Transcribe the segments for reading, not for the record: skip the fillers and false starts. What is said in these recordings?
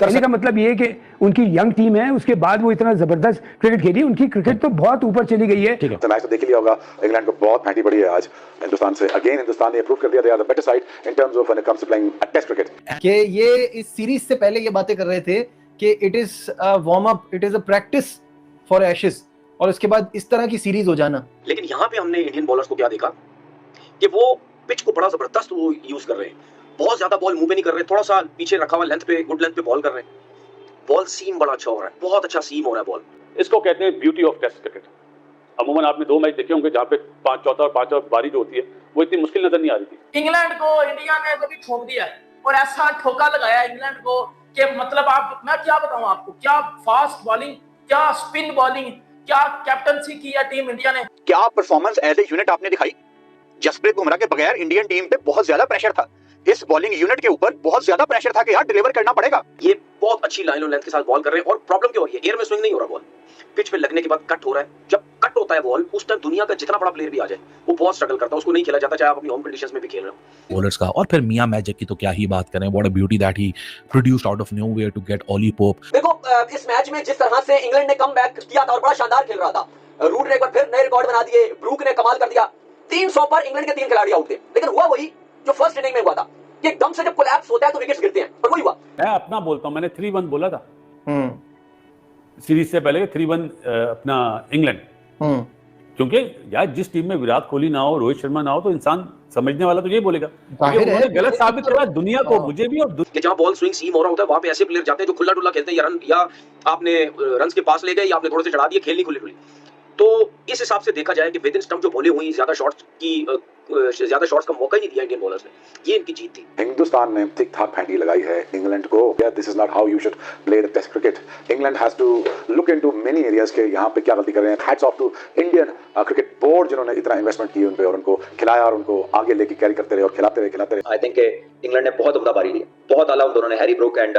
कहने का मतलब ये है कि उनकी यंग टीम है, उसके बाद वो इतना जबरदस्त क्रिकेट खेली, उनकी क्रिकेट तो बहुत ऊपर चली गई है। तो मैच तो देख लिया होगा, इंग्लैंड को बहुत महंगी पड़ी है आज हिंदुस्तान से। अगेन हिंदुस्तान ने प्रूव कर दिया they are the better side in terms of when it comes to playing a test cricket. कि ये इस सीरीज से पहले ये बातें कर रहे थे कि it is a warm up, it is a practice for ashes, और उसके बाद इस तरह की सीरीज हो जाना। लेकिन यहाँ पे हमने इंडियन बॉलर्स को क्या देखा कि वो पिच को बड़ा जबरदस्त वो यूज कर रहे हैं, बहुत ज्यादा बॉल मुंह पे नहीं कर रहे, थोड़ा सा पीछे रखा हुआ लेंथ पे, गुड लेंथ पे बॉल कर रहे हैं। बॉल सीम बड़ा अच्छा हो रहा है, बहुत अच्छा सीम हो रहा है बॉल। इसको कहते हैं ब्यूटी ऑफ टेस्ट क्रिकेट। अमूमन आपने 2 मैच देखे होंगे जहाँ पे 5 चौथा और 5 बारी जो होती है वो इतनी मुश्किल नजर नहीं आ रही थी। इंग्लैंड को इंडिया ने कभी ठोक दिया है और ऐसा ठोका लगाया इंग्लैंड को कि मतलब आप, मैं क्या बताऊं आपको, क्या फास्ट बॉलिंग, क्या स्पिन बॉलिंग, क्या कैप्टनसी की है टीम इंडिया ने। क्या परफॉर्मेंस एज ए यूनिट आपने दिखाई। जसप्रीत बुमराह के बगैर इंडियन टीम पे बहुत ज्यादा प्रेशर था, इस बॉलिंग यूनिट के ऊपर बहुत ज्यादा प्रेशर था कि यार डिलीवर करना पड़ेगा। ये बहुत अच्छी लाइन और लेंथ के साथ बॉल कर रहे हैं और प्रॉब्लम क्या हो रही है, एयर में स्विंग नहीं हो रहा बॉल, पिच पे लगने के बाद कट हो रहा है। जब कट होता है बॉल, उस टाइम दुनिया का जितना बड़ा प्लेयर भी आ जाए वो बहुत स्ट्रगल करता है, उसको नहीं खेला जाता, चाहे आप अपनी होम कंडीशंस में भी खेल रहे हो। बॉलर्स का और फिर मियां मैजिक की तो क्या ही बात करें, what a beauty that he produced out of nowhere to get Ollie Pope. देखो इस मैच में जिस तरह से इंग्लैंड ने कमबैक किया था और बड़ा शानदार खेल रहा था, रूट ने एक बार फिर नए रिकॉर्ड बना दिए, ब्रूक ने कमाल कर दिया। 300 पर इंग्लैंड के 3 खिलाड़ी आउट थे, लेकिन हुआ वही जो फर्स्ट इनिंग में हुआ था कि एकदम से जब कोलैप्स होता है तो विकेट्स गिरते हैं, और वही हुआ। मैं अपना बोलता हूँ, मैंने 3-1 बोला था सीरीज से पहले, 3-1 अपना इंग्लैंड। क्योंकि यार जिस टीम में विराट कोहली ना हो, रोहित शर्मा ना हो, तो इंसान समझने वाला तो यही बोलेगा उन्होंने गलत साबित करा दुनिया को, मुझे भी। और कि जहां बॉल स्विंग सीम हो रहा होता है वहां पे ऐसे प्लेयर जाते हैं जो खुला डुल्ला खेलते हैं, या रन, या आपने रन के पास ले गए या आपने थोड़े से चढ़ा दिए, खेलनी खुली खुली। तो इस हिसाब से देखा जाए कि विद इन स्टंप जो बॉलें हुई, ज्यादा शॉट्स का मौका ही नहीं दिया इंडियन बॉलर्स ने, ये इनकी जीत थी। हिंदुस्तान ने ठीक ठाक फैंटी लगाई है इंग्लैंड को। This is not how you should play the test cricket. England has to look into many areas के यहाँ पे क्या गलती कर रहे हैं। Hats off to Indian cricket board जिन्होंने इतना इन्वेस्टमेंट की उन पे और उनको खिलाया और उनको आगे लेके कैरी करते रहे और खिलाते रहे। आई थिंक इंग्लैंड ने बहुत उम्दा पारी ली, बहुत आला उन्होंने, हैरी ब्रूक एंड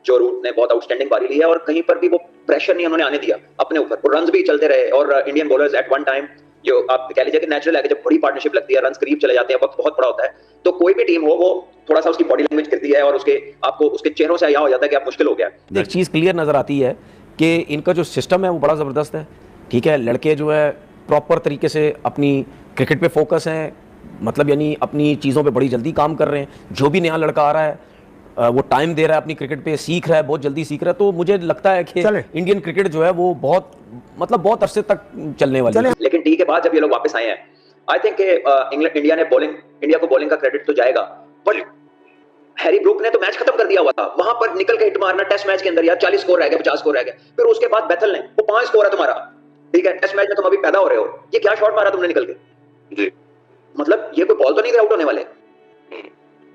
जो रूट ने बहुत आउटस्टैंडिंग पारी ली है, और कहीं पर भी वो प्रेशर नहीं उन्होंने आने दिया अपने ऊपर, और रन्स भी चलते रहे। और Indian bowlers at one time, जो आप कह लीजिए कि नेचुरल है कि जब बड़ी पार्टनरशिप लगती है, रन्स करीब चले जाते हैं, वक्त बहुत बड़ा होता है, तो कोई भी टीम हो वो थोड़ा सा उसकी बॉडी लैंग्वेज करती है और उसके आपको उसके चेहरों से यह हो जाता है कि आप मुश्किल हो गया। एक चीज़ क्लियर नज़र आती है कि इनका जो सिस्टम है वो बड़ा ज़बरदस्त है। ठीक है, लड़के जो है प्रॉपर तरीके से अपनी क्रिकेट पे फोकस हैं, मतलब यानी अपनी चीज़ों पे बड़ी जल्दी काम कर रहे हैं। जो भी नया लड़का आ रहा है वो टाइम दे रहा है, अपनी क्रिकेट पे सीख रहा है, बहुत जल्दी सीख रहा है। तो मुझे लगता है कि इंडियन क्रिकेट जो है वो बहुत अरसे तक चलने वाली है। लेकिन टी के बाद जब ये लोग वापस आए हैं, आई थिंक इंडिया को बॉलिंग का क्रेडिट तो जाएगा, पर हैरी ब्रूक ने तो मैच खत्म कर दिया हुआ था, वहां पर निकल के हिट मारना टेस्ट मैच के अंदर, यार 40 स्कोर रह गए, 50 स्कोर रह गए, फिर उसके बाद बैथल ने वो 5 स्कोर है तुम्हारा, ठीक है, टेस्ट मैच में तुम अभी पैदा हो रहे हो, ये क्या शॉट मारा तुमने निकल के जी, मतलब ये कोई बॉल तो नहीं थे आउट होने वाले।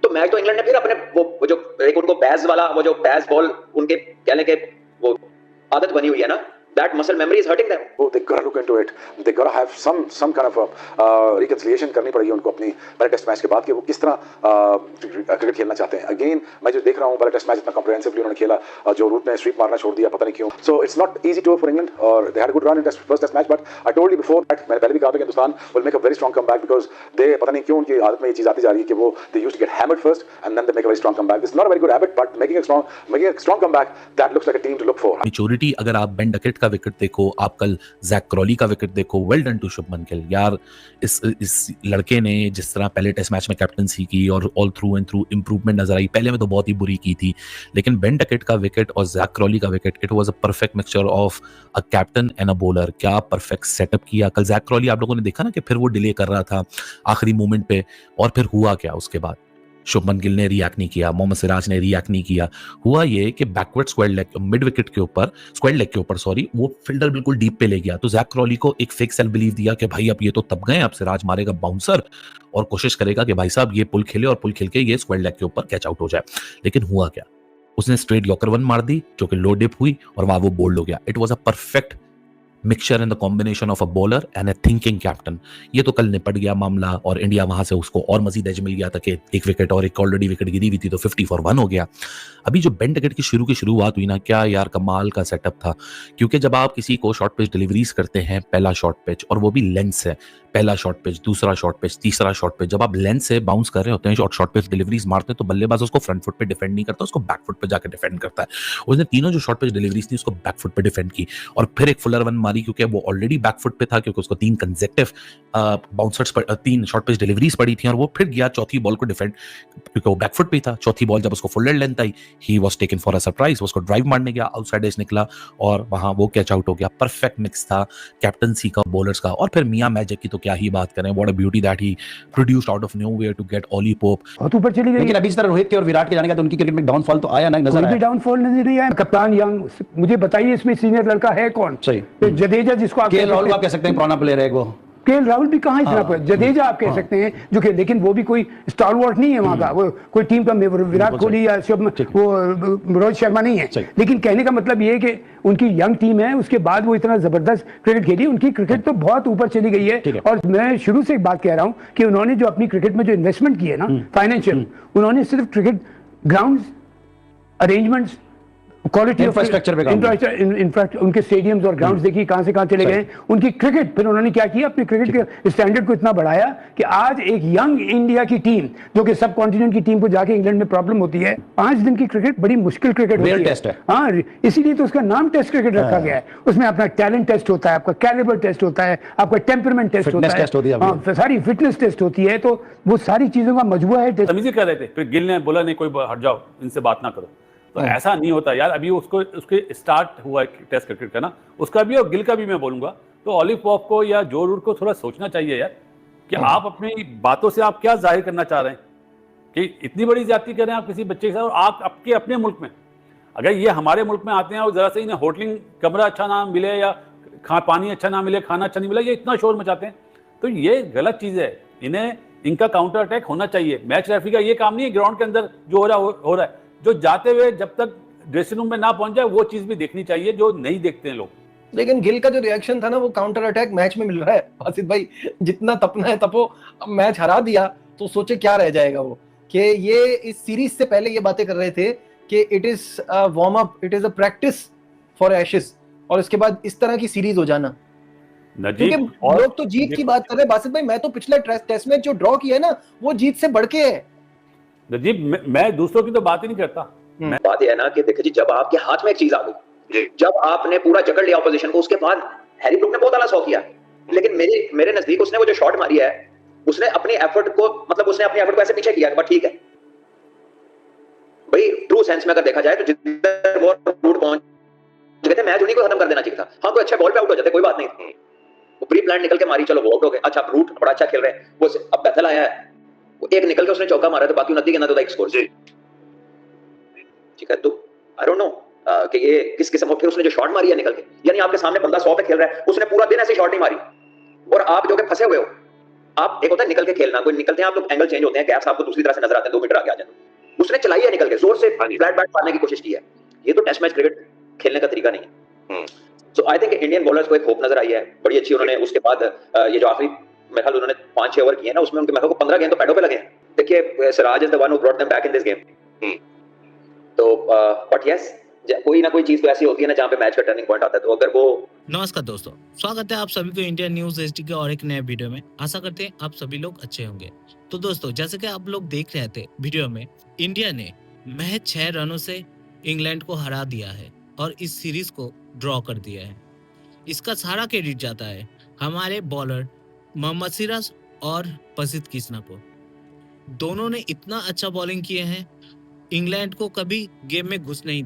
तो मैच तो इंग्लैंड ने फिर अपने वो जो एक उनको बैज वाला, वो जो बैज बॉल उनके कहने के वो आदत बनी हुई है ना, that muscle memory is hurting them. Oh, they gotta look into it. They gotta have some kind of reconciliation करनी पड़ेगी उनको अपनी पहले टेस्ट मैच के बाद कि वो किस तरह क्रिकेट खेलना चाहते हैं। अगेन मैं जो देख रहा हूँ पहले टेस्ट मैच इतना कॉम्प्रिहेंसिवली उन्होंने खेला, जो रूट ने स्वीप मारना छोड़ दिया पता नहीं क्यों। So it's not easy to for England और they had a good run in first test match, but I told you before that, मैंने पहले भी कहा था कि Hindustan will make a very strong comeback because they पता नहीं क्यों उनकी आदत में ये चीज आती जा रही है कि वो they used to get hammered first and then they make a very strong comeback. This is not a very good habit, but making a strong comeback that looks like a team to look for. Maturity, अगर आप Ben Duckett का wicket देखो, आप कल Zak Crawley का wicket देखो, well done to Shubman Gill. यार इस लड़के ने जिस तरह पहले टेस्ट मैच में कैप्टनसी की और all through and through improvement नजर आई, पहले में तो बहुत ही बुरी की थी, लेकिन बेन डकेट का विकेट और जैक क्रॉली का wicket, it was a perfect mixture of a captain and a bowler. क्या परफेक्ट सेटअप किया कल जैक क्रॉली, आप लोगों ने देखा ना कि फिर वो डिले कर रहा था आखिरी मोमेंट पे, और फिर हुआ क्या उसके बाद, शुभमन गिल ने रिएक्ट नहीं किया, मोहम्मद सिराज ने रिएक्ट नहीं किया। हुआ ये कि backward square leg, mid wicket के ऊपर, स्क्वायर लेग के ऊपर सॉरी, वो फील्डर बिल्कुल डीप पे ले गया, तो जैक क्रॉली को एक फेक सेल्फ बिलीव दिया कि भाई अब ये तो तब गए, अब सिराज मारेगा बाउंसर और कोशिश करेगा कि भाई साहब ये पुल खेले और पुल खेल के ये स्क्वायर लेग के ऊपर कैच आउट हो जाए। लेकिन हुआ क्या, उसने स्ट्रेट यॉर्कर वन मार दी जो कि लो डिप हुई और वहां वो बोल्ड हो गया। It was a perfect mixture in the combination of a bowler and a thinking captain. ये तो कल निपट गया मामला और इंडिया वहां से उसको और मजीद एज मिल गया था कि एक विकेट और एक ऑलरेडी विकेट गिरी हुई थी तो 50 for 1 हो गया। अभी जो बेन डकेट की शुरुआत हुई ना, क्या यार कमाल का सेटअप था। क्योंकि जब आप किसी को शॉर्ट पिच डिलीवरीज करते हैं, पहला शॉर्ट पिच और वो भी लेंथ से, पहला शॉर्ट पिच, दूसरा शॉर्ट पिच, तीसरा शॉर्ट पिच, जब आप लेंथ से बाउंस कर रहे होते हैं और शॉर्ट पिच डिलीवरीज मारते हैं तो बल्लेबाज उसको फ्रंट फुट पे डिफेंड नहीं करता, उसको बैक फुट पे जाकर डिफेंड करता है। उसने तीनों जो शॉर्ट पिच डिलीवरीज थी उसको बैक फुट पे डिफेंड की और फिर एक फुलर वन मारी क्योंकि वो ऑलरेडी बैक फुट पे था, क्योंकि उसको 3 consecutive bouncers 3 short pitch deliveries पड़ी थी और वो फिर गया चौथी बॉल को डिफेंड क्योंकि वो बैक फुट पे था। चौथी बॉल जब उसको Fuller length I, he was taken for a surprise, उसको ड्राइव मारने गया, आउटसाइड एज निकला और वहां वो कैच आउट हो गया। परफेक्ट मिक्स था कैप्टनसी का, बॉलर्स का। और फिर मियां मैजिक की तो क्या ही बात करें, what a beauty that he produced out of nowhere to get Ollie Pope. बहुत ऊपर चली गई। लेकिन अभी इस तरह रोहित के और विराट के जाने का तो उनकी क्रिकेट में डाउनफॉल तो आया ना, नजर आया। डाउनफॉल नहीं आया। कप्तान यंग, मुझे बताइए इसमें सीनियर लड़का है कौन? सही। तो जडेजा जिसको आप राहुल आप कह सकते हैं पुराना प्लेयर है वो। केएल राहुल भी कहाँ इतना पर, जडेजा आप कह सकते हैं जो कि, लेकिन वो भी कोई स्टारवॉर्ट नहीं है वहां का, वो कोई टीम का विराट कोहली या वो रोहित शर्मा नहीं है। लेकिन कहने का मतलब ये है कि उनकी यंग टीम है, उसके बाद वो इतना जबरदस्त क्रिकेट खेली, उनकी क्रिकेट तो बहुत ऊपर चली गई है। और मैं शुरू से एक बात कह रहा हूँ कि उन्होंने जो अपनी क्रिकेट में जो इन्वेस्टमेंट की है ना फाइनेंशियल, उन्होंने सिर्फ cricket ground arrangements, quality infrastructure पे उनके स्टेडियम्स और ग्राउंड्स देखिए कहां से कहां चले गए। उनकी क्रिकेट, फिर उन्होंने क्या किया, अपनी क्रिकेट के स्टैंडर्ड को इतना बढ़ाया कि आज एक यंग इंडिया की टीम जो कि सब कॉन्टिनेंट की टीम को जाके इंग्लैंड में प्रॉब्लम होती है, 5 दिन की क्रिकेट बड़ी मुश्किल क्रिकेट होती है। हाँ, इसीलिए तो उसका नाम टेस्ट क्रिकेट रखा गया है। उसमें अपना टैलेंट टेस्ट होता है, आपका कैलिबर टेस्ट होता है, आपका टेम्परमेंट टेस्ट होता है, सारी फिटनेस टेस्ट होती है। तो वो सारी चीजों का मजबूआ है। तमीज़ कर रहे थे, फिर गिल ने बोला नहीं कोई हट जाओ, इनसे बात ना करो। तो ऐसा नहीं होता यार। अभी उसके स्टार्ट हुआ टेस्ट क्रिकेट का ना, उसका भी और गिल का भी मैं बोलूंगा, तो ऑलिव पॉप को या जो रूट को थोड़ा सोचना चाहिए यार कि आप अपनी बातों से आप क्या जाहिर करना चाह रहे हैं कि इतनी बड़ी ज्यादती कर रहे हैं आप किसी बच्चे के साथ, और आप आपके अपने मुल्क में। अगर ये हमारे मुल्क में आते हैं और जरा से इन्हें होटलिंग कमरा अच्छा ना मिले या पानी अच्छा ना मिले, खाना अच्छा नहीं मिला, ये इतना शोर मचाते हैं, तो ये गलत चीज़ है। इनका काउंटर अटैक होना चाहिए। मैच रेफरी का ये काम नहीं है ग्राउंड के अंदर जो हो रहा है, जो जाते हुए जब तक ड्रेसिंग रूम में ना पहुंच जाए वो चीज भी देखनी चाहिए जो नहीं देखते हैं लोग। लेकिन गिल का जो रिएक्शन था ना, वो काउंटर अटैक मैच में मिल रहा है। बासित भाई, जितना तपना है तपो, अब मैच हरा दिया तो सोचे क्या रह जाएगा वो। कि ये इस सीरीज से पहले ये बातें कर रहे थे कि it is warm up, it is a practice for ashes, और इसके बाद इस तरह की सीरीज हो जाना। क्योंकि लोग तो जीत की बात कर रहे हैं। बासित भाई, मैं तो पिछला टेस्ट मैच जो ड्रॉ किया है ना, वो जीत से बढ़ के है। नजीब, मैं दूसरों की तो बात ही नहीं करता। बात यह है ना कि देखिए जी, जब आपके हाथ में एक चीज आ गई, जब आपने पूरा जकड़ लिया ऑपोजिशन को, उसके बाद हैरी ब्रूक ने बहुत आला 100 किया, लेकिन मेरे नजदीक उसने वो जो शॉट मारी है, उसने अपनी एफर्ट को, मतलब उसने अपनी एफर्ट को ऐसे पीछे किया, बट ठीक है भाई, ट्रू सेंस में अगर देखा जाए तो जिधर वो रूट पहुंच गए थे, मैच उन्हीं को खत्म कर देना चाहिए था। हाँ, कोई अच्छा बॉल पे आउट हो जाते, कोई बात नहीं, वो प्री प्लान निकल के मारी, चलो वो आउट हो गए। अच्छा, रूट बड़ा अच्छा खेल रहे हैं, वो अब बैथल आया है, वो एक निकल के उसने चौका मारा, तो बाकी 29 के अंदर तो एक स्कोर। ठीक है, तो आई डोंट नो कि ये किस किस्म, फिर उसने जो शॉट मारी है निकल के, यानी आपके सामने बंदा 100 पे खेल रहा है, उसने पूरा दिन ऐसी शॉट नहीं मारी, और आप जो कि फंसे हुए हो। आप, एक होता है निकल के खेलना, कोई निकलते हैं आप लोग, एंगल चेंज होते हैं, गैप्स आपको दूसरी तरह से नजर आते हैं, 2 मीटर आगे आ जाते हैं। उसने चलाई है निकल के, जोर से फ्लैट बैट मारने की कोशिश की है। ये तो टेस्ट मैच क्रिकेट खेलने का तरीका नहीं है। सो आई थिंक इंडियन बॉलर्स को एक होप नजर आई है बड़ी अच्छी। उन्होंने उसके बाद ये जो आखिरी मेरे ख्याल उन्होंने 5-6 ओवर किए ना, उसमें उनके मेरे ख्याल 15 गेंद तो पैडों पे लगे हैं। देखिए, Siraj is the one who brought them back in this game. तो बट यस, कोई ना कोई चीज तो ऐसी होती है ना जहाँ पे मैच का टर्निंग पॉइंट आता है। तो अगर वो नमस्कार दोस्तों, स्वागत है आप सभी को इंडिया न्यूज एचडी के और एक नए वीडियो में। आशा करते हैं आप सभी लोग अच्छे होंगे। तो दोस्तों, जैसे कि आप लोग देख रहे थे वीडियो में, इंडिया ने महज 6 रनों से इंग्लैंड को हरा दिया है और इस सीरीज को ड्रॉ कर दिया है। इसका सारा क्रेडिट जाता है हमारे बॉलर मोहम्मद सिराज और प्रसिद्ध कृष्णा को। दोनों ने इतना अच्छा बॉलिंग किए हैं, इंग्लैंड को कभी गेम में घुस नहीं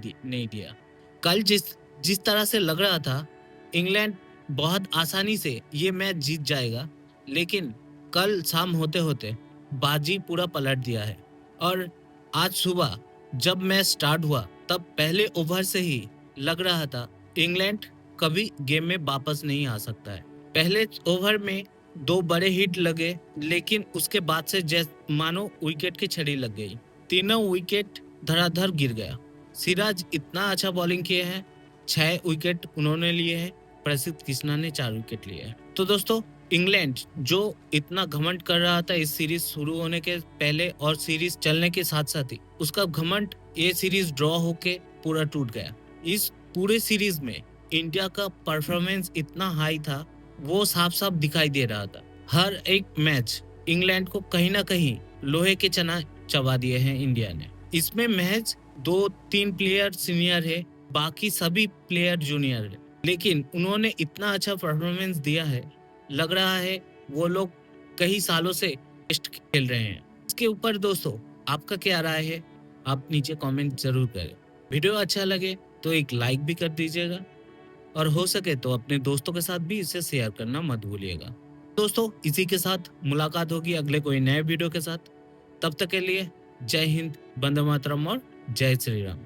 दिया। कल जिस तरह से लग रहा था इंग्लैंड बहुत आसानी से ये मैच जीत जाएगा, लेकिन कल शाम होते होते बाजी पूरा पलट दिया है। और आज सुबह जब मैच स्टार्ट हुआ, तब पहले ओवर से ही लग रहा था इंग्लैंड कभी गेम में वापस नहीं आ सकता है। पहले ओवर में 2 बड़े हिट लगे, लेकिन उसके बाद से जैसे मानो विकेट की छड़ी लग गई। तीनों विकेट धड़ाधड़ गिर गया। सिराज इतना अच्छा बॉलिंग किए हैं, 6 विकेट उन्होंने लिए हैं, प्रसिद्ध कृष्णा ने 4 विकेट लिए। तो दोस्तों, इंग्लैंड जो इतना घमंड कर रहा था इस सीरीज शुरू होने के पहले और सीरीज चलने के साथ साथ ही, उसका घमंड ये सीरीज ड्रॉ होके पूरा टूट गया। इस पूरे सीरीज में इंडिया का परफॉर्मेंस इतना हाई था, वो साफ साफ दिखाई दे रहा था। हर एक मैच इंग्लैंड को कहीं ना कहीं लोहे के चना चबा दिए हैं इंडिया ने। इसमें महज 2-3 प्लेयर सीनियर है, बाकी सभी प्लेयर जूनियर है, लेकिन उन्होंने इतना अच्छा परफॉर्मेंस दिया है, लग रहा है वो लोग कई सालों से टेस्ट खेल रहे हैं। इसके ऊपर दोस्तों आपका क्या राय है, आप नीचे कमेंट जरूर करें। वीडियो अच्छा लगे तो एक लाइक भी कर दीजिएगा और हो सके तो अपने दोस्तों के साथ भी इसे शेयर करना मत भूलिएगा। दोस्तों, इसी के साथ मुलाकात होगी अगले कोई नए वीडियो के साथ। तब तक के लिए जय हिंद, वंदे मातरम और जय श्री राम।